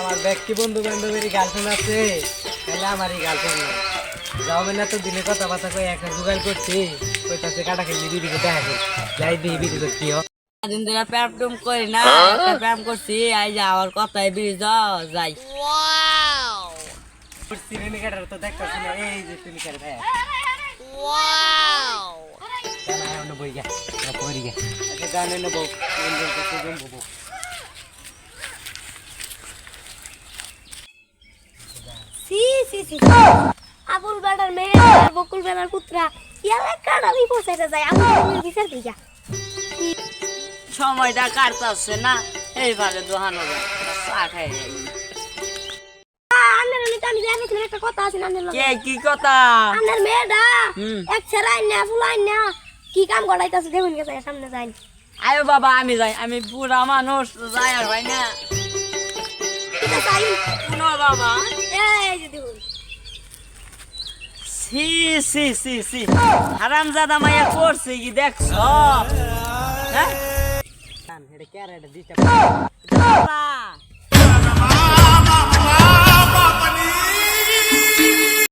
আমার ব্যক্তি বন্ধু বান্ধবের গার্লফ্রেন্ড আছে, তাহলে আমারই গার্লফ্রেন্ড না। যাও না তো দিনে কথাবার্তা কই একটা জোগাড় করছি, কইতাছে কাটা খেয়ে বিড়ি দেখা করি, যাই দিই বিড়ি তো কি হয়। দিন ধরে প্যাম টুম করি না, একটা প্যাম করছি, আই যাওয়ার কথাই বিড়ি যাও যাই। চিনি কাটার তো দেখতেছি না, এই যে চিনি কাটা ভাই বই গা পড়ি গে আচ্ছা গানে নেবো বউ সি সি সি আবুল বাটার মেয়ে আর বকুল বেলার পুত্রা ইয়ালা কার আমি পৌঁছাইতে যাই আমি বিচার দিয়া সময়টা কাটতেছে না, এইবারে দোহানো চা খাই। আন্নার নিতে আমি জানিছিলাম একটা কথা আছে আন্নার লগে। কে কি কথা? আন্নার মেয়েটা হুম। এক ছেড়াই না ফুলাই না কি কাম করাইতাছে দেখুন গেছে সামনে যাই। আয়ো বাবা আমি যাই, আমি বুড়া মানুষ যাই আর ভাই না। ঠিক আছে আই শুনো বাবা, এই যে দেখুন সি সি সি সি হারামজাদা মাইয়া করছে কি দেখছো? হ্যাঁ এটা কে আর এটা দিতে বাবা